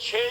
6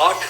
8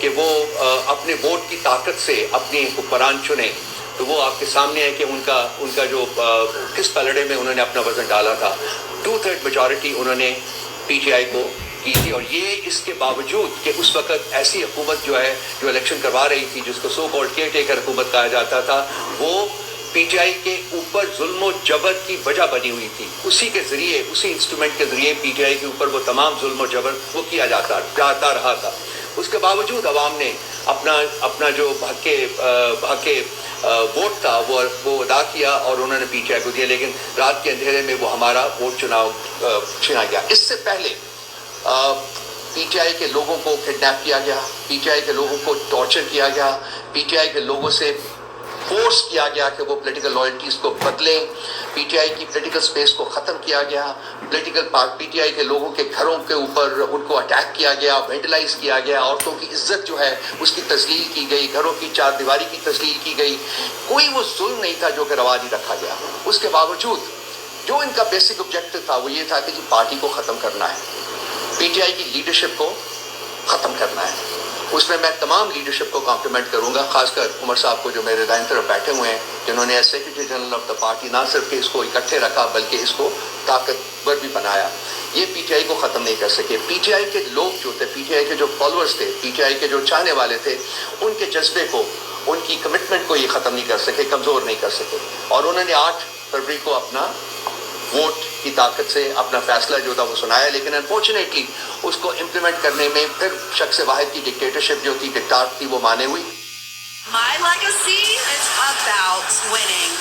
کہ وہ اپنے ووٹ کی طاقت سے اپنے حکمران چنے، تو وہ آپ کے سامنے ہے کہ ان کا جو کس پلڑے میں انہوں نے اپنا وزن ڈالا تھا. 2/3 میجورٹی انہوں نے پی ٹی آئی کو کی تھی، اور یہ اس کے باوجود کہ اس وقت ایسی حکومت جو ہے جو الیکشن کروا رہی تھی، جس کو سو کالڈ کیئر ٹیکر حکومت کہا جاتا تھا، وہ پی ٹی آئی کے اوپر ظلم و جبر کی وجہ بنی ہوئی تھی. اسی کے ذریعے، اسی انسٹرومنٹ کے ذریعے پی ٹی آئی کے اوپر وہ تمام ظلم و جبر وہ کیا جاتا رہا تھا. اس کے باوجود عوام نے اپنا جو حق ووٹ تھا وہ ادا کیا اور انہوں نے پی ٹی آئی کو دیا، لیکن رات کے اندھیرے میں وہ ہمارا ووٹ چھنا گیا. اس سے پہلے پی ٹی آئی کے لوگوں کو کڈنیپ کیا گیا، پی ٹی آئی کے لوگوں کو ٹارچر کیا گیا، پی ٹی آئی کے لوگوں سے فورس کیا گیا کہ وہ پولیٹیکل لائلٹیز کو بدلیں، پی ٹی آئی کی پولیٹیکل سپیس کو ختم کیا گیا، پی ٹی آئی کے لوگوں کے گھروں کے اوپر ان کو اٹیک کیا گیا، وینڈلائز کیا گیا، عورتوں کی عزت جو ہے اس کی تذلیل کی گئی، گھروں کی چار دیواری کی تذلیل کی گئی. کوئی وہ ظلم نہیں تھا جو کہ روا نہیں رکھا گیا. اس کے باوجود جو ان کا بیسک آبجیکٹو تھا وہ یہ تھا کہ پارٹی کو ختم کرنا ہے، پی ٹی آئی کی لیڈرشپ کو ختم کرنا ہے. اس میں تمام لیڈرشپ کو کمپلیمنٹ کروں گا، خاص کر عمر صاحب کو جو میرے دائیں طرف بیٹھے ہوئے ہیں، جنہوں نے as secretary general of the party نہ صرف کہ اس کو اکٹھے رکھا بلکہ اس کو طاقتور بھی بنایا. یہ پی ٹی آئی کو ختم نہیں کر سکے. پی ٹی آئی کے لوگ جو تھے، پی ٹی آئی کے جو فالوورز تھے، پی ٹی آئی کے جو چاہنے والے تھے، ان کے جذبے کو، ان کی کمٹمنٹ کو یہ ختم نہیں کر سکے، کمزور نہیں کر سکے. اور انہوں نے 8 فروری کو اپنا ووٹ کی طاقت سے اپنا فیصلہ جو تھا وہ سنایا، لیکن انفارچونیٹلی اس کو امپلیمنٹ کرنے میں پھر شخص واحد کی ڈکٹیٹرشپ جو تھی، ڈکٹات تھی، وہ مانے ہوئی. My legacy is about winning.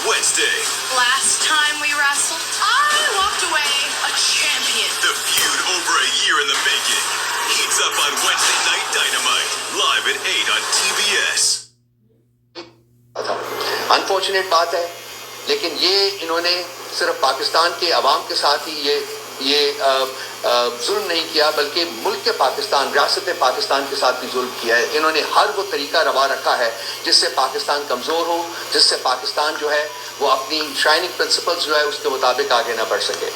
Wednesday, Last time we wrestled, I walked away a champion. the feud over a year in the making heats up on Wednesday Night Dynamite, live at 8 on TBS. Unfortunate بات ہے، لیکن یہ انہوں نے صرف پاکستان کے عوام کے ساتھ ہی یہ ظلم نہیں کیا، بلکہ ملک پاکستان، ریاست پاکستان کے ساتھ بھی ظلم کیا ہے. انہوں نے ہر وہ طریقہ روا رکھا ہے جس سے پاکستان کمزور ہو، جس سے پاکستان جو ہے وہ اپنی شائننگ پرنسپلز جو ہے اس کے مطابق آگے نہ بڑھ سکے.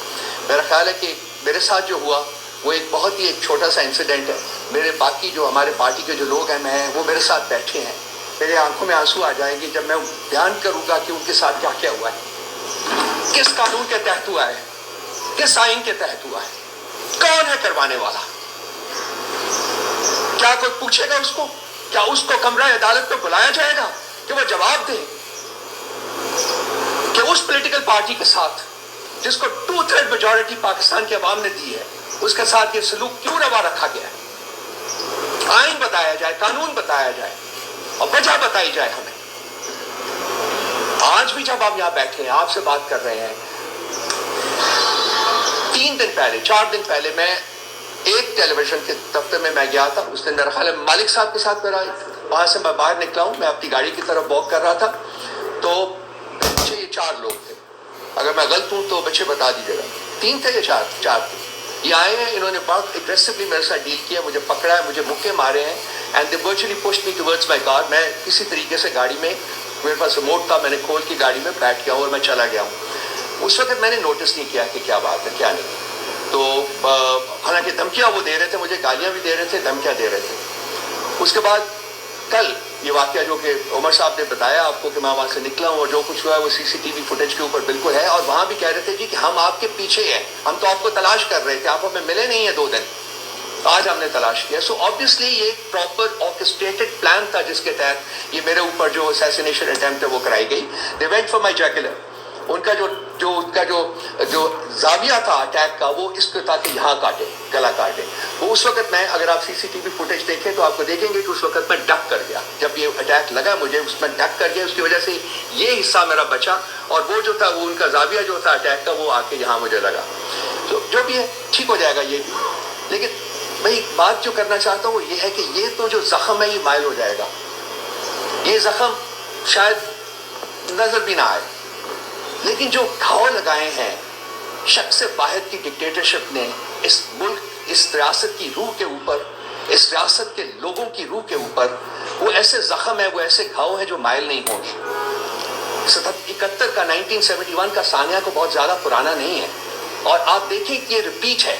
میرا خیال ہے کہ میرے ساتھ جو ہوا وہ ایک بہت ہی چھوٹا سا انسیڈنٹ ہے. میرے باقی جو ہمارے پارٹی کے جو لوگ ہیں وہ میرے ساتھ بیٹھے ہیں. میرے آنکھوں میں آنسو آ جائیں گے جب میں بیان کروں گا کہ ان کے ساتھ کیا کیا ہوا ہے، کس قانون کے تحت ہوا ہے، کس آئین کے تحت ہوا ہے، کون ہے کروانے والا. کیا کوئی پوچھے گا اس کو؟ کیا اس کو کمرہ عدالت میں بلایا جائے گا کہ وہ جواب دے کہ اس پولیٹیکل پارٹی کے ساتھ جس کو 2/3 میجورٹی پاکستان کے عوام نے دی ہے، اس کے ساتھ یہ سلوک کیوں روا رکھا گیا ہے؟ آئین بتایا جائے، قانون بتایا جائے اور وجہ بتائی جائے ہمیں. آج بھی جب ہم یہاں بیٹھے ہیں، آپ سے بات کر رہے ہیں، 4 دن پہلے میں ایک ٹیلی ویژن کے دفتر میں گیا تھا. اس دن میرا خیال ہے مالک صاحب کے ساتھ میرا، وہاں سے میں باہر نکلا ہوں، میں اپنی گاڑی کی طرف واک کر رہا تھا، تو پیچھے یہ 4 لوگ تھے. اگر میں غلط ہوں تو بچے بتا دیجیے گا. 3 تھے یا 4 تھے. یہ آئے ہیں، انہوں نے بہت اگریسولی میرے ساتھ ڈیل کیا، مجھے پکڑا ہے، مجھے مکے مارے ہیں. And they virtually pushed me towards my car. میں کسی طریقے سے گاڑی میں، میرے پاس ریموٹ تھا، میں نے کھول کے گاڑی میں بیٹھ گیا ہوں اور میں چلا گیا ہوں. اس وقت میں نے نوٹس نہیں کیا کہ کیا بات ہے کیا نہیں. تو حالانکہ دھمکیاں وہ دے رہے تھے، مجھے گالیاں بھی دے رہے تھے، دھمکیاں دے رہے تھے. اس کے بعد کل یہ واقعہ جو کہ عمر صاحب نے بتایا آپ کو کہ میں وہاں سے نکلا ہوں اور جو کچھ ہوا ہے وہ CCTV فوٹیج کے اوپر بالکل ہے. اور وہاں بھی کہہ رہے تھے جی کہ ہم آپ کے پیچھے ہیں، ہم تو آپ کو تلاش کر رہے تھے، آپ ہمیں ملے نہیں ہیں 2 دن، آج ہم نے تلاش کیا. سو آبویسلی یہ ایک پراپر آرکسٹریٹڈ پلان تھا جس کے تحت یہ میرے اوپر جو اسیسینیشن اٹیمپٹ ہے وہ کرائی گئی. They went for my جیکولر. ان کا جو زاویہ تھا اٹیک کا وہ اس کو تھا کہ یہاں کاٹے، گلا کاٹے. وہ اس وقت میں، اگر آپ CCTV فوٹیج دیکھیں تو آپ کو دیکھیں گے کہ اس وقت میں ڈک کر گیا. جب یہ اٹیک لگا مجھے، اس میں ڈک کر گیا، اس کی وجہ سے یہ حصہ میرا بچا. اور وہ جو تھا، وہ ان کا زاویہ جو تھا اٹیک کا، وہ آ کے یہاں مجھے لگا. تو جو بھی ہے ٹھیک ہو جائے گا یہ بھی. لیکن میں بات جو کرنا چاہتا ہوں وہ یہ ہے کہ یہ تو جو زخم ہے یہ مائل ہو جائے گا. یہ زخم شاید نظر بھی نہ آئے، لیکن جو گھاؤ لگائے ہیں شخص واحد کی ڈکٹیٹرشپ نے اس ملک، اس ریاست کی روح کے اوپر، اس ریاست کے لوگوں کی روح کے اوپر، وہ ایسے زخم ہے، وہ ایسے گھاؤ ہیں جو مائل نہیں ہوں گے. 1971 کا 1971 کا سانیہ کو بہت زیادہ پرانا نہیں ہے. اور آپ دیکھیں کہ یہ ریپیٹ ہے.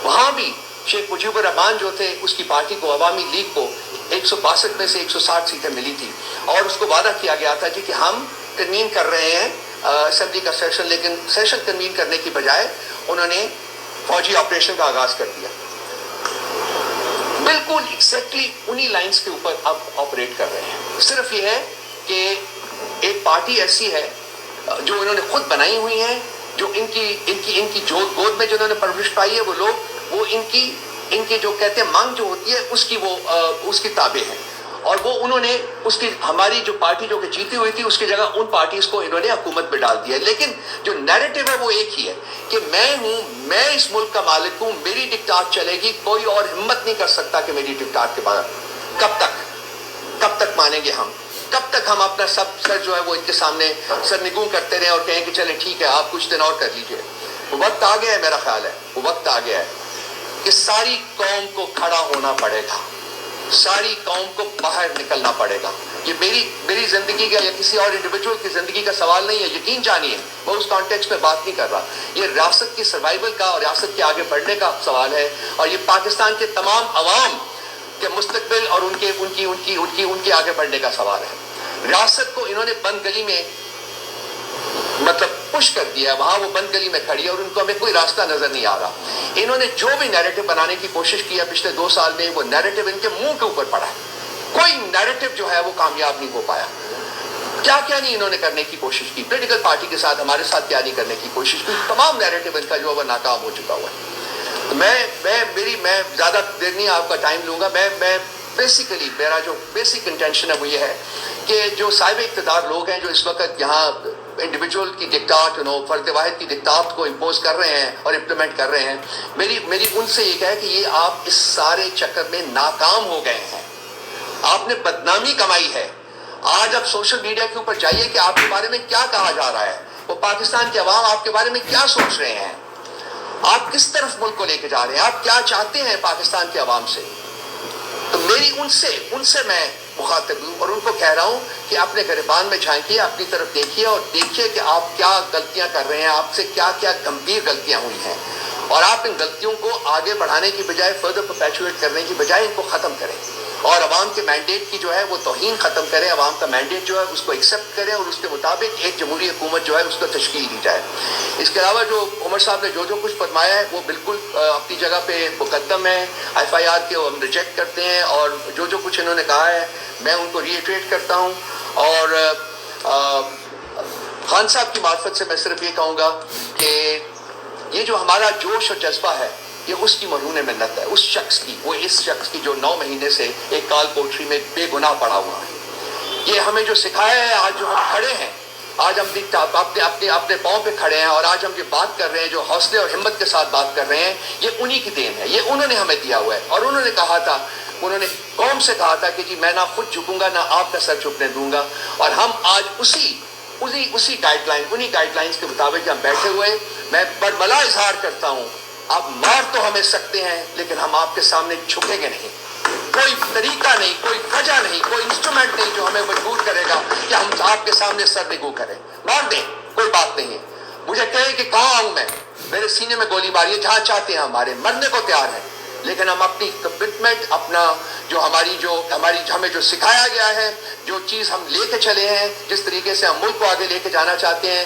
وہاں بھی شیخ مجیب الرحمان جو تھے، اس کی پارٹی کو، عوامی لیگ کو 162 میں سے 160 سیٹیں ملی تھی اور اس کو وعدہ کیا گیا تھا کہ ہم کنوین کر رہے ہیں اسمبلی کا سیشن، لیکن سیشن کنوین کرنے کی بجائے انہوں نے فوجی آپریشن کا آغاز کر دیا. بالکل ایگزیکٹلی انہی لائنز کے اوپر اب آپریٹ کر رہے ہیں. صرف یہ ہے کہ ایک پارٹی ایسی ہے جو انہوں نے خود بنائی ہوئی ہے، جو ان کی گود میں جنہوں نے پرورش پائی ہے، وہ لوگ وہ ان کی جو کہتے ہیں مانگ جو ہوتی ہے اس کی تابع ہیں، اور وہ انہوں نے اس کی ہماری جو پارٹی جو کہ جیتی ہوئی تھی اس کی جگہ ان پارٹیز کو انہوں نے حکومت میں ڈال دیا. لیکن جو نیریٹو ہے وہ ایک ہی ہے کہ میں اس ملک کا مالک ہوں، میری ڈکٹاٹ چلے گی، کوئی اور ہمت نہیں کر سکتا کہ میری ڈکٹاٹ کے بعد کب تک مانیں گے ہم، کب تک ہم اپنا سب سر جو ہے وہ ان کے سامنے سرنگوں کرتے رہیں اور کہیں کہ چلیں ٹھیک ہے آپ کچھ دن اور کر لیجئے. وہ وقت آ گیا ہے، میرا خیال ہے وہ وقت آ گیا ہے کہ ساری قوم کو کھڑا ہونا پڑے گا، ساری قوم کو باہر نکلنا پڑے گا. یہ میری زندگی کا یا کسی اور انڈیویجول کی زندگی کا سوال نہیں ہے، یقین جانیے میں اس کانٹیکسٹ میں بات نہیں کر رہا. یہ ریاست کی سروائیول کا اور ریاست کے آگے بڑھنے کا سوال ہے، اور یہ پاکستان کے تمام عوام کے مستقبل اور ان کے آگے بڑھنے کا سوال ہے. ریاست کو انہوں نے بند گلی میں مطلب پش کر دیا ہے، وہاں وہ بند گلی میں کھڑی ہے اور ان کو ہمیں کوئی راستہ نظر نہیں آ رہا. انہوں نے جو بھی نیریٹو بنانے کی کوشش کی ہے پچھلے 2 سال میں، وہ نیریٹو ان کے منہ کے اوپر پڑا ہے. کوئی نیریٹو جو ہے وہ کامیاب نہیں ہو پایا. کیا نہیں انہوں نے کرنے کی کوشش کی، پولیٹیکل پارٹی کے ساتھ ہمارے ساتھ کیا نہیں کرنے کی کوشش کی، تمام نیریٹو ان کا جو ہے وہ ناکام ہو چکا ہوا ہے. میں زیادہ دیر نہیں آپ کا ٹائم لوں گا. میں بیسیکلی میرا جو بیسک انٹینشن ہے وہ یہ ہے کہ جو صاحب اقتدار لوگ ہیں جو اس وقت یہاں انڈیویجول کی ڈکٹاٹ فرد واحد کی ڈکٹاٹ کو امپوز کر رہے ہیں اور امپلیمنٹ کر رہے ہیں، میری ان سے یہ ہے کہ یہ آپ اس سارے چکر میں ناکام ہو گئے ہیں. آپ نے بدنامی کمائی ہے. آج آپ سوشل میڈیا کے اوپر جائیے کہ آپ کے بارے میں کیا کہا جا رہا ہے، وہ پاکستان کے عوام آپ کے بارے میں کیا سوچ رہے ہیں، آپ کس طرف ملک کو لے کے جا رہے ہیں، آپ کیا چاہتے ہیں پاکستان کے عوام سے. تو میری ان سے میں مخاطب ہوں اور ان کو کہہ رہا ہوں کہ اپنے گریبان میں جھانکیے، اپنی طرف دیکھیے اور دیکھیے کہ آپ کیا غلطیاں کر رہے ہیں، آپ سے کیا گمبھیر غلطیاں ہوئی ہیں، اور آپ ان غلطیوں کو آگے بڑھانے کی بجائے فردر پرپیچویٹ کرنے کی بجائے ان کو ختم کریں اور عوام کے مینڈیٹ کی جو ہے وہ توہین ختم کریں. عوام کا مینڈیٹ جو ہے اس کو ایکسیپٹ کریں اور اس کے مطابق ایک جمہوری حکومت جو ہے اس کو تشکیل دی جائے. اس کے علاوہ جو عمر صاحب نے جو کچھ فرمایا ہے وہ بالکل اپنی جگہ پہ مقدم ہے. FIR کے ہم ریجیکٹ کرتے ہیں اور جو کچھ انہوں نے کہا ہے میں ان کو ریٹریٹ کرتا ہوں. اور خان صاحب کی معرفت سے میں صرف یہ کہوں گا کہ یہ جو ہمارا جوش اور جذبہ ہے یہ اس کی مرہون منت ہے، اس شخص کی جو 9 مہینے سے ایک کال کوٹری میں بے گناہ پڑا ہوا ہے. یہ ہمیں جو سکھایا ہے، آج جو ہم کھڑے ہیں، آج ہم اپنے پاؤں پہ کھڑے ہیں اور آج ہم جو بات کر رہے ہیں، جو حوصلے اور ہمت کے ساتھ بات کر رہے ہیں، یہ انہی کی دین ہے، یہ انہوں نے ہمیں دیا ہوا ہے. اور انہوں نے کہا تھا، انہوں نے قوم سے کہا تھا کہ جی میں نہ خود جھکوں گا نہ آپ کا سر جھکنے دوں گا. اور ہم آج انہی گائیڈ لائنز کے مطابق ہم بیٹھے ہوئے. میں برملا اظہار کرتا ہوں، آپ مار تو ہمیں سکتے ہیں لیکن ہم آپ کے سامنے جھکیں گے نہیں. کوئی طریقہ نہیں، کوئی وجہ نہیں، کوئی انسٹرومنٹ نہیں جو ہمیں مجبور کرے گا کہ ہم آپ کے سامنے سر نگو کریں. مار دیں، کوئی بات نہیں ہے. مجھے کہیں کہ کہاں آؤں میں، میرے سینے میں گولی ماری ہے، جہاں چاہتے ہیں ہمارے مرنے کو تیار ہیں. لیکن ہم اپنی کمٹمنٹ، اپنا جو ہمیں جو سکھایا گیا ہے، جو چیز ہم لے کے چلے ہیں، جس طریقے سے ہم ملک کو آگے لے کے جانا چاہتے ہیں،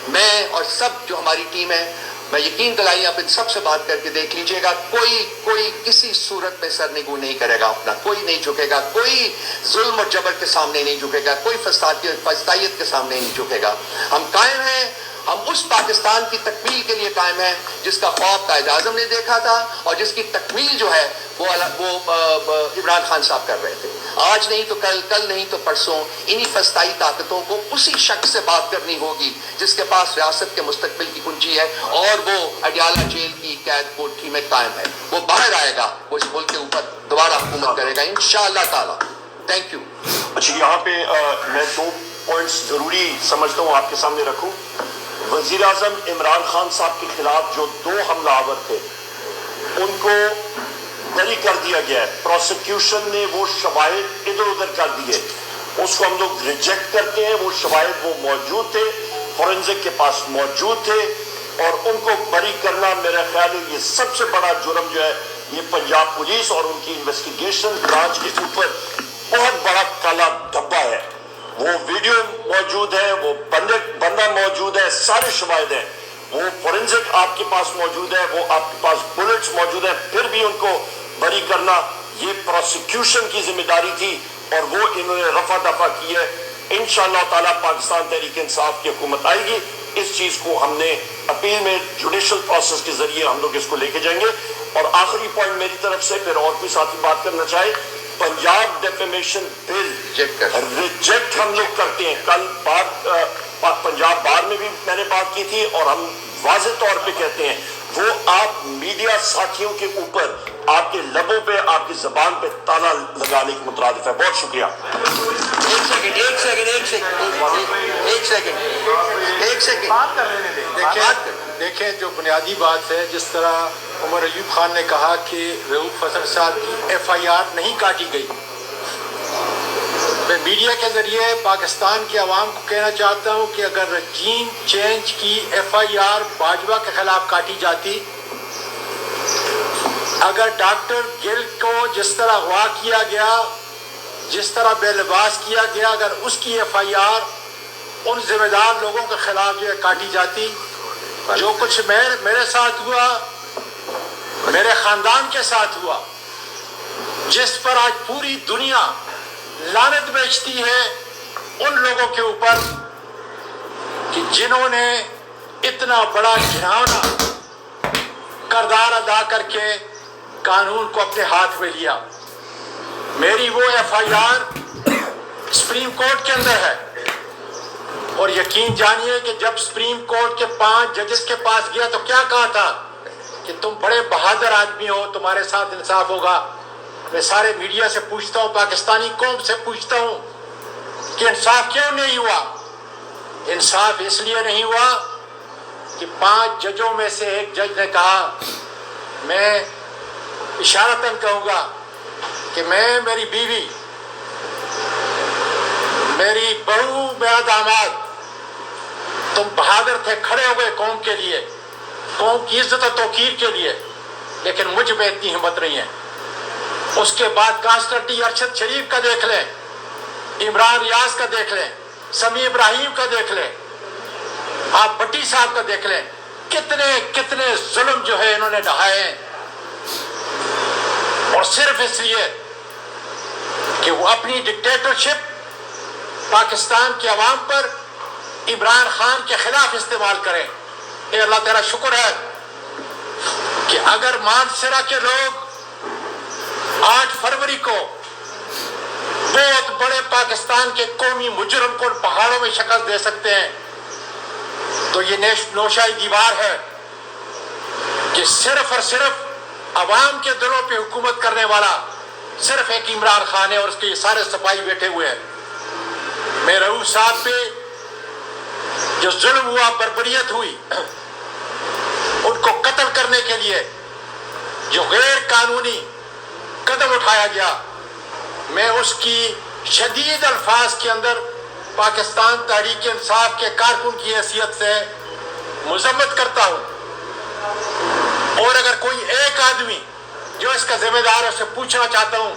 میں اور سب جو ہماری ٹیم ہے، میں یقین دلائی آپ ان سب سے بات کر کے دیکھ لیجئے گا، کوئی کسی صورت میں سر نگو نہیں کرے گا اپنا، کوئی نہیں جھکے گا، کوئی ظلم اور جبر کے سامنے نہیں جھکے گا، کوئی فسطائیت کے سامنے نہیں جھکے گا. ہم قائم ہیں، ہم اس پاکستان کی تکمیل کے لیے قائم ہیں جس کا خواب قائد اعظم نے دیکھا تھا اور جس کی تکمیل جو ہے وہ عمران خان صاحب کر رہے تھے. آج نہیں تو کل نہیں تو پرسوں انہی فسطائی طاقتوں کو اسی شخص سے بات کرنی ہوگی جس کے پاس ریاست کے مستقبل کی کنجی ہے اور وہ اڈیالہ جیل کی قید کوٹھی میں قائم ہے. وہ باہر آئے گا، وہ اس ملک کے اوپر دوبارہ حکومت کرے گا انشاءاللہ تعالی. Thank you. اچھا، یہاں پہ میں 2 پوائنٹس ضروری سمجھتا ہوں آپ کے سامنے رکھوں. وزیر اعظم عمران خان صاحب کے خلاف جو 2 حملہ آور تھے ان کو بری کر دیا گیا ہے. پروسیکیوشن نے وہ شواہد ادھر ادھر کر دیے، اس کو ہم لوگ ریجیکٹ کرتے ہیں. وہ شواہد وہ موجود تھے، فورنزک کے پاس موجود تھے، اور ان کو بری کرنا میرا خیال ہے یہ سب سے بڑا جرم جو ہے یہ پنجاب پولیس اور ان کی انویسٹیگیشن برانچ کے اوپر بہت بڑا کالا دھبا ہے. وہ ویڈیو موجود ہے, وہ بندہ موجود ہے, سارے شواہد ہیں, وہ فورنزک آپ کے پاس موجود ہے, وہ آپ کے پاس بلٹس موجود ہیں, پھر بھی ان کو بری کرنا یہ پروسیکیوشن کی ذمہ داری تھی اور وہ انہوں نے رفع دفع کی ہے. انشاءاللہ تعالیٰ پاکستان تحریک انصاف کی حکومت آئے گی. اس چیز کو ہم نے اپیل میں جوڈیشل پروسیس کے ذریعے ہم لوگ اس کو لے کے جائیں گے. اور آخری پوائنٹ میری طرف سے, پھر اور کوئی ساتھی بات کرنا چاہے, پنجاب ڈیفیمیشن بل ریجیکٹ ہم لوگ کرتے ہیں. کل پنجاب بار میں بھی میں نے بات کی تھی اور ہم واضح طور پہ کہتے ہیں وہ آپ میڈیا ساتھیوں کے اوپر آپ کے لبوں پہ آپ کی زبان پہ تالا لگانے کے مترادف ہے. بہت شکریہ. ایک سیکنڈ دیکھیں جو بنیادی بات ہے, جس طرح عمر ایوب خان نے کہا کہ رؤوف حسن صاحب کی FIR نہیں کاٹی گئی, میں میڈیا کے ذریعے پاکستان کی عوام کو کہنا چاہتا ہوں کہ اگر رجیم چینج کی FIR باجوہ کے خلاف کاٹی جاتی, اگر ڈاکٹر گل کو جس طرح اغوا کیا گیا, جس طرح بے لباس کیا گیا, اگر اس کی FIR ان ذمہ دار لوگوں کے خلاف جو ہے کاٹی جاتی, جو کچھ میرے ساتھ ہوا, میرے خاندان کے ساتھ ہوا, جس پر آج پوری دنیا لعنت بیچتی ہے ان لوگوں کے اوپر کہ جنہوں نے اتنا بڑا گھناؤنا کردار ادا کر کے قانون کو اپنے ہاتھ میں لیا. میری وہ FIR سپریم کورٹ کے اندر ہے اور یقین جانیے کہ جب سپریم کورٹ کے 5 ججز کے پاس گیا تو کیا کہا تھا کہ تم بڑے بہادر آدمی ہو, تمہارے ساتھ انصاف ہوگا. میں سارے میڈیا سے پوچھتا ہوں, پاکستانی قوم سے پوچھتا ہوں کہ انصاف کیوں نہیں ہوا؟ انصاف اس لیے نہیں ہوا کہ 5 ججوں میں سے ایک جج نے کہا, میں اشارتاً کہوں گا کہ میں, میری بیوی, میری بہو, میرا داماد, تم بہادر تھے, کھڑے ہو گئے قوم کے لیے, قوم کی عزت و توقیر کے لیے, لیکن مجھ میں اتنی ہمت نہیں ہے. اس کے بعد کانسٹنٹی ارشد شریف کا دیکھ لیں, عمران ریاض کا دیکھ لیں, سمیع ابراہیم کا دیکھ لیں, آپ بٹی صاحب کا دیکھ لیں, کتنے ظلم جو ہے انہوں نے ڈھائے ہیں, اور صرف اس لیے کہ وہ اپنی ڈکٹیٹرشپ پاکستان کے عوام پر عمران خان کے خلاف استعمال کریں. اے اللہ تعالیٰ شکر ہے کہ اگر مانسرا کے لوگ 8 فروری کو بہت بڑے پاکستان کے قومی مجرم کو پہاڑوں میں شکست دے سکتے ہیں, تو یہ نوشائی دیوار ہے کہ صرف اور صرف عوام کے دلوں پہ حکومت کرنے والا صرف ایک عمران خان ہے اور اس کے یہ سارے سپاہی بیٹھے ہوئے ہیں. میں رؤوف صاحب پہ جو ظلم ہوا, بربریت ہوئی, ان کو قتل کرنے کے لیے جو غیر قانونی قدم اٹھایا گیا, میں اس کی شدید الفاظ کے اندر پاکستان تحریک انصاف کے کارکن کی حیثیت سے مذمت کرتا ہوں. اور اگر کوئی ایک آدمی جو اس کا ذمہ دار ہے, اسے پوچھنا چاہتا ہوں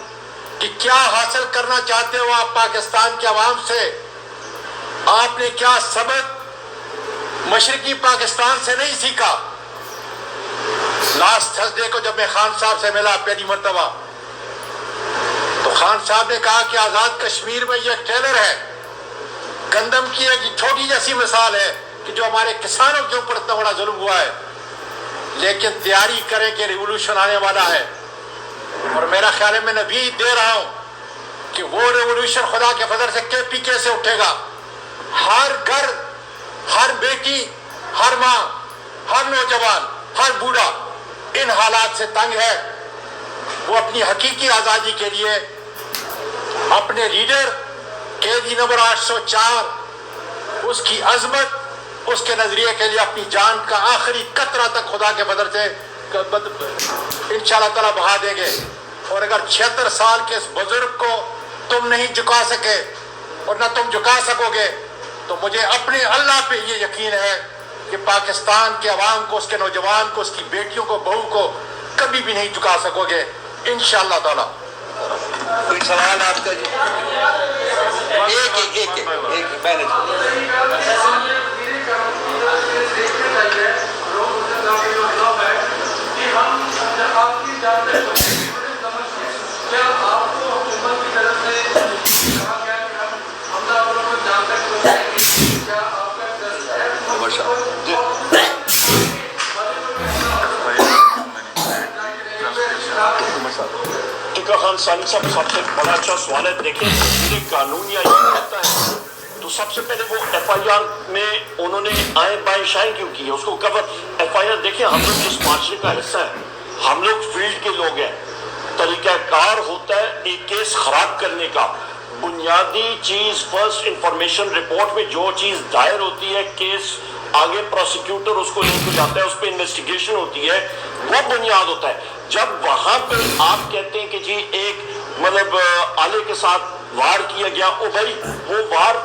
کہ کیا حاصل کرنا چاہتے ہو آپ پاکستان کے عوام سے؟ آپ نے کیا سبق مشرقی پاکستان سے نہیں سیکھا؟ لاسٹ تھرسڈے کو جب میں خان صاحب سے ملا پہلی مرتبہ, تو خان صاحب نے کہا کہ آزاد کشمیر میں یہ ایک ٹریلر ہے, گندم کی ایک چھوٹی جیسی مثال ہے کہ جو ہمارے کسانوں کے اوپر اتنا بڑا ظلم ہوا ہے, لیکن تیاری کریں کہ ریولوشن آنے والا ہے. اور میرا خیال ہے میں نبی دے رہا ہوں کہ وہ ریولوشن خدا کے فضل سے KPK سے اٹھے گا. ہر گھر, ہر بیٹی, ہر ماں, ہر نوجوان, ہر بوڑھا ان حالات سے تنگ ہے. وہ اپنی حقیقی آزادی کے لیے اپنے لیڈر قیدی نمبر 804, اس کی عظمت, اس کے نظریے کے لیے اپنی جان کا آخری قطرہ تک خدا کے فضل سے انشاءاللہ تعالیٰ بہا دیں گے. اور اگر 76 سال کے اس بزرگ کو تم نہیں جھکا سکے اور نہ تم جھکا سکو گے, تو مجھے اپنے اللہ پہ یہ یقین ہے کہ پاکستان کے عوام کو, اس کے نوجوان کو, اس کی بیٹیوں کو, بہو کو کبھی بھی نہیں چکا سکو گے انشاءاللہ تعالی. کوئی سوال آپ کا جی؟ ایک مینج. خان ثانی صاحب سب سے بڑا اچھا سوال ہے. دیکھیں یہ قانون یا یہ کہتا ہے تو سب سے پہلے وہ ایف آئی آر میں انہوں نے آئیں بائیں شائیں کیوں کی ہے اس کو کور. ایف آئی آر دیکھیں ہم لوگ جس معاشرے کا حصہ ہے ہم لوگ فیلڈ کے لوگ ہیں. طریقہ کار ہوتا ہے ایک کیس خراب کرنے کا. بنیادی چیز فرسٹ انفارمیشن رپورٹ میں جو چیز دائر ہوتی ہے کیس آگے پروسیکیوٹر اس کو لے کے جاتا ہے اس پہ انویسٹیگیشن ہوتی ہے وہ بنیاد ہوتا ہے. جب وہاں پہ آپ کہتے ہیں کہ جی ایک مطلب آلے کے ساتھ وار کیا گیا او بھائی وہ وار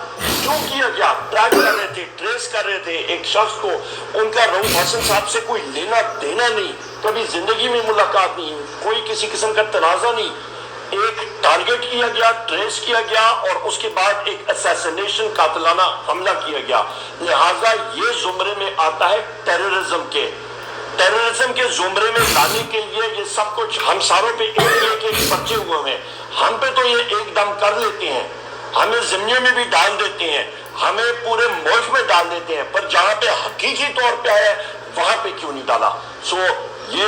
کیوں کیا گیا؟ ٹریک کر رہے تھے ٹریس کر رہے تھے ایک شخص کو. ان کا رؤوف حسن صاحب سے کوئی لینا دینا نہیں کبھی زندگی میں ملاقات نہیں کوئی کسی قسم کا تنازع نہیں. ایک ٹارگٹ کیا گیا ٹریس کیا گیا اور اس کے بعد ایک اسیسینیشن قاتلانہ حملہ کیا گیا. لہٰذا یہ زمرے میں آتا ہے ٹیررزم کے زمرے میں لانے کے لیے یہ سب کچھ ہم ساروں پہ ایک بچے ہوئے ہیں. ہم پہ تو یہ ایک دم کر لیتے ہیں ہمیں ضمنی میں بھی ڈال دیتے ہیں ہمیں پورے ملک میں ڈال دیتے ہیں پر جہاں پہ حقیقی طور پہ آیا ہے وہاں پہ کیوں نہیں ڈالا. سو یہ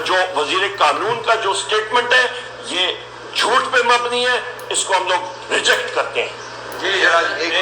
جو وزیر قانون کا جو سٹیٹمنٹ ہے یہ جھوٹ پہ مبنی ہے اس کو ہم لوگ ریجیکٹ کرتے ہیں. جی ایک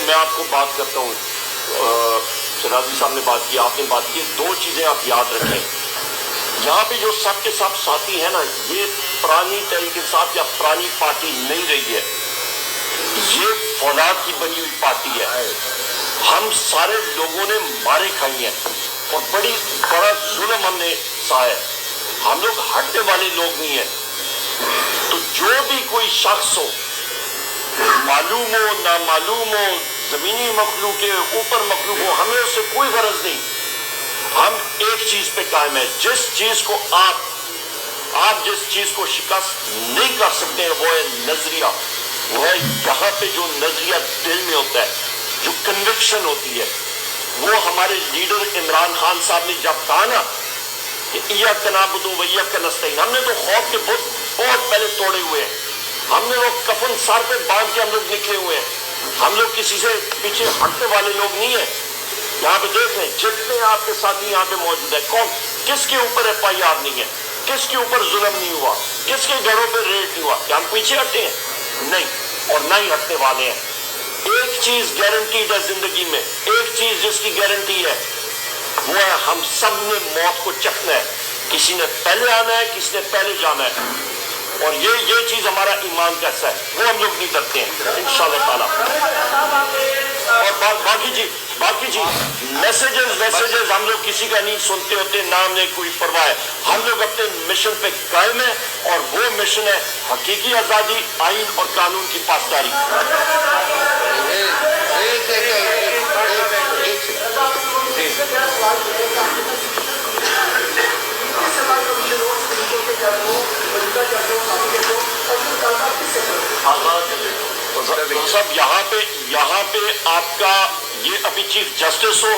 میں آپ کو بات کرتا ہوں. شرازی صاحب نے بات کی آپ نے بات کی. دو چیزیں آپ یاد رکھیں یہاں پہ جو سب کے سب ساتھی ہیں نا یہ پرانی تحریک انصاف یا پرانی پارٹی نہیں رہی ہے یہ فولاد کی بنی ہوئی پارٹی ہے. ہم سارے لوگوں نے مارے کھائی ہیں اور بڑا ظلم ہم نے سہا ہے. ہم لوگ ہٹنے والے لوگ نہیں ہیں. تو جو بھی کوئی شخص ہو معلوم ہو نامعلوم ہو زمینی مخلوق کے اوپر مخلوق ہو ہمیں اس سے کوئی غرض نہیں. ہم ایک چیز پہ قائم ہے جس چیز کو آپ جس چیز کو شکست نہیں کر سکتے ہیں وہ ہے نظریہ. وہ ہے یہاں پہ جو نظریہ دل میں ہوتا ہے جو کنوکشن ہوتی ہے وہ ہمارے لیڈر عمران خان صاحب نے جب کہا نا کہ ایاک نعبد و ایاک نستعین ہم نے تو خوف کے بہت پہلے توڑے ہوئے ہیں. ہم نے وہ کفن سر پہ باندھ کے ہم لوگ نکلے ہوئے ہیں. ہم لوگ کسی سے پیچھے ہٹنے والے لوگ نہیں ہیں. یہاں پہ دیکھ لیں جتنے آپ کے ساتھی یہاں پہ موجود ہیں کون کس کے اوپر ایف آئی آر نہیں ہے کس کے اوپر ظلم نہیں ہوا کس کے گھروں پہ ریڈ نہیں ہوا کیا ہم پیچھے ہٹے ہیں؟ نہیں اور نہ ہی ہٹنے والے ہیں. ایک چیز گارنٹیڈ ہے زندگی میں ایک چیز جس کی گارنٹی ہے وہ ہے ہم سب نے موت کو چکھنا ہے. کسی نے پہلے آنا ہے کسی نے پہلے جانا ہے اور یہ چیز ہمارا ایمان کا حصہ ہے وہ ہم لوگ نہیں کرتے ہیں انشاءاللہ تعالیٰ. اور باقی جی میسیجز ہم لوگ کسی کا نہیں سنتے ہوتے نہ ہمیں کوئی پرواہ ہے. ہم لوگ اپنے مشن پہ قائم ہیں اور وہ مشن ہے حقیقی آزادی آئین اور قانون کی پاسداری. صاحب یہاں پہ آپ کا یہ ابھی چیف جسٹس ہو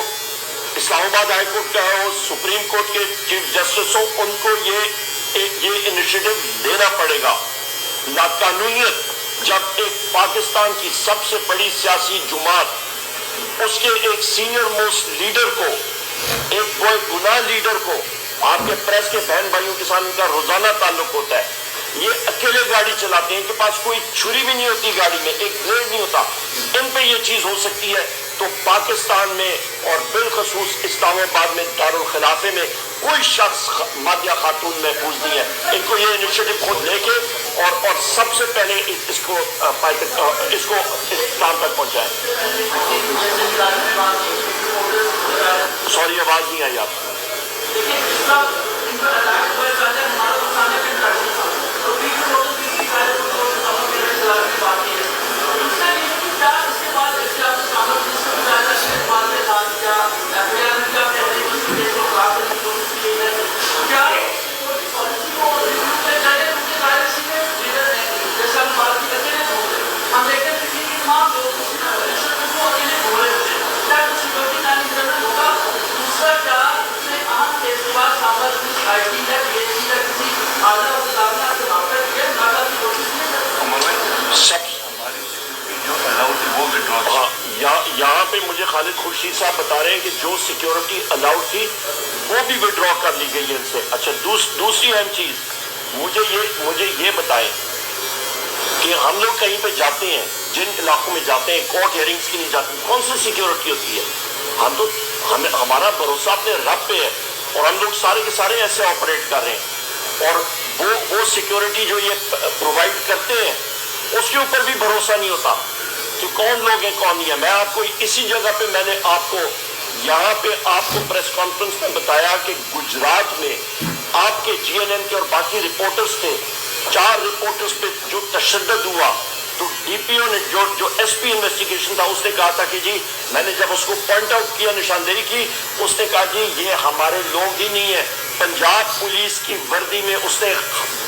اسلام آباد ہائی کورٹ کا ہو, سپریم کورٹ کے چیف جسٹس ہو, ان کو یہ انیشیٹو لینا پڑے گا. لاقانونیت جب ایک پاکستان کی سب سے بڑی سیاسی جماعت اس کے ایک سینئر موسٹ لیڈر کو, ایک بے گناہ لیڈر کو, آپ کے پریس کے بہن بھائیوں کے ساتھ ان کا روزانہ تعلق ہوتا ہے, یہ اکیلے گاڑی چلاتے ہیں, ان کے پاس کوئی چھری بھی نہیں ہوتی گاڑی میں, ایک بلیڈ نہیں ہوتا, ان پہ یہ چیز ہو سکتی ہے, تو پاکستان میں اور بالخصوص اسلام آباد میں دارالخلافے میں کوئی شخص مادیہ خاتون محفوظ نہیں ہے. ان کو یہ انیشیٹو خود لے کے اور سب سے پہلے اس کو اسلام تک پہنچائیں. سوری آواز نہیں آئی آپ. یہاں پہ مجھے خالد خورشید صاحب بتا رہے ہیں کہ جو سیکیورٹی الاؤڈ تھی وہ بھی وڈرا کر لی گئی ہے ان سے. اچھا دوسری اہم چیز مجھے یہ بتائیں کہ ہم لوگ کہیں پہ جاتے ہیں, جن علاقوں میں جاتے ہیں, کورٹ ہیئرنگز کی نہیں جاتی, کون سی سیکیورٹی ہوتی ہے؟ ہمارا بھروسہ اپنے رب پہ ہے اور ہم لوگ سارے کے سارے ایسے آپریٹ کر رہے ہیں, اور وہ سیکیورٹی جو یہ پرووائڈ کرتے ہیں اس کے اوپر بھی بھروسہ نہیں ہوتا کہ کون لوگ ہیں کون نہیں ہے. میں آپ کو اسی جگہ پہ میں نے آپ کو یہاں پہ آپ کو پریس کانفرنس میں بتایا کہ گجرات میں آپ کے جی این این کے اور باقی رپورٹرز تھے, 4 رپورٹرز پہ جو تشدد ہوا, تو ڈی پی او نے جو ایس پی انویسٹیگیشن تھا اس نے کہا تھا کہ جی, میں نے جب اس کو پوائنٹ آؤٹ کیا, نشاندہی کی, اس نے کہا جی یہ ہمارے لوگ ہی نہیں ہیں. پنجاب پولیس کی وردی میں اس نے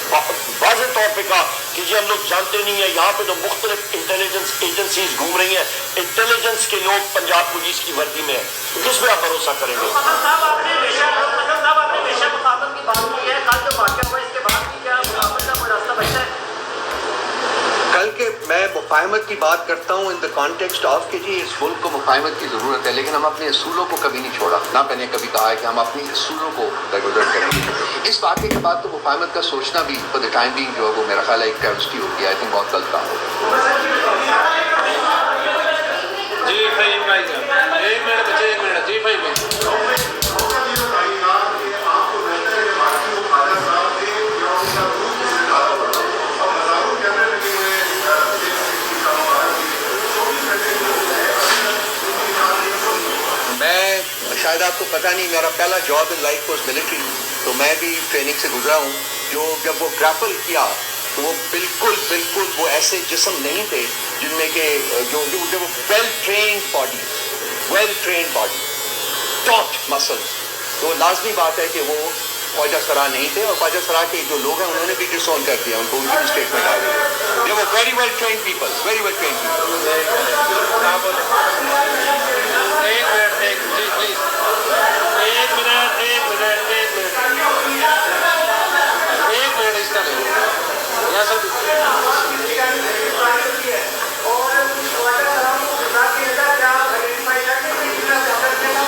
واضح طور پہ کہا کہ جی ہم لوگ جانتے نہیں ہیں, یہاں پہ تو مختلف انٹیلیجنس ایجنسیز گھوم رہی ہیں, انٹیلیجنس کے لوگ پنجاب پولیس کی وردی میں ہیں, کس پہ آپ بھروسہ کریں گے؟ کل کے میں مفاہمت کی بات کرتا ہوں ان دا کانٹیکسٹ آف کہ جی اس ملک کو مفاہمت کی ضرورت ہے, لیکن ہم اپنے اصولوں کو کبھی نہیں چھوڑا. نہ میں نے کبھی کہا ہے کہ ہم اپنی اصولوں کو درگزر کریں گے. اس واقعے کے بعد تو مفاہمت کا سوچنا بھی فور دا ٹائم بینگ جو ہے وہ میرا خیال ہے ایک ٹریوسٹی ہوتی ہے. آئی تھنک بہت غلط کام ہوگا. جی فہیم بھائی جان, ایک منٹ بچے, ایک منٹ. جی فہیم بھائی. شاید آپ کو پتہ نہیں, میرا پہلا job in life was military, تو میں بھی ٹریننگ سے گزرا ہوں. جو جب وہ گریپل کیا تو وہ بالکل وہ ایسے جسم نہیں تھے جن میں کہ جو ویل ٹرینڈ باڈی, ٹاٹ مسلس. تو لازمی بات ہے کہ وہ خواجہ سرا نہیں تھے, اور خواجہ سرا کے جو لوگ ہیں انہوں نے بھی ڈس آن کر دیا, ان کو ان کی بھی اسٹیٹمنٹ آ گئی. They were very well trained people, very well trained people.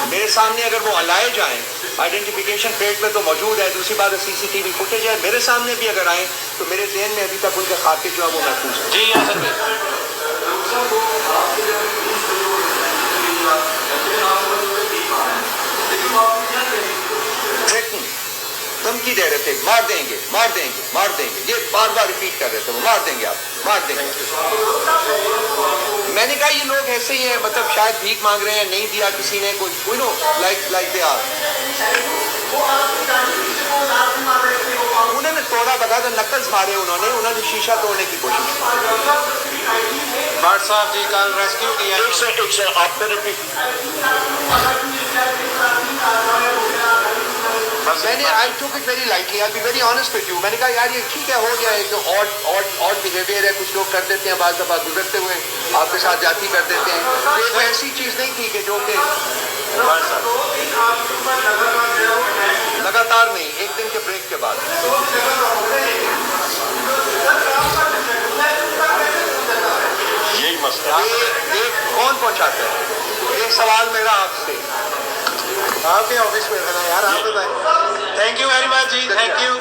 میرے سامنے اگر وہ لائے جائیں, آئیڈینٹیفیکیشن پلیٹ میں تو موجود ہے, دوسری بات سی سی ٹی وی فوٹیج ہے, میرے سامنے بھی اگر آئیں تو میرے ذہن میں ابھی تک ان کے خاطر جو ہے وہ محفوظ ہے. جی حسن بھائی. دھمکی دے رہے تھے, مار دیں گے, یہ بار بار ریپیٹ کر رہے تھے, وہ مار دیں گے, آپ مار دیں گے. میں نے کہا یہ لوگ ایسے ہی ہیں, مطلب شاید بھیک مانگ رہے ہیں, نہیں دیا کسی نے کچھ, you know like they are. انہوں نے توڑا, بغیر نقل مارے, انہوں نے شیشہ توڑنے کی کوشش کی. بٹ صاحب جی کل ریسکیو کیا. ایک سے آپ نے میں نے I took it very lightly, I be very honest with you. میں نے کہا یار یہ ٹھیک ہے، ہو گیا، ایک آڈ بیہیویئر ہے، کچھ لوگ کر دیتے ہیں بعض دفعہ، گزرتے ہوئے آپ کے ساتھ جاتی کر دیتے ہیں. یہ کوئی ایسی چیز نہیں تھی کہ جو کہ لگاتار نہیں، ایک دن کے بریک کے بعد. یہی مسئلہ ایک کون پہنچاتا ہے؟ ایک سوال میرا آپ سے، آپ کے آفس میں تھا یار، آپ بتائیں. تھینک یو ویری مچ جی، تھینک یو.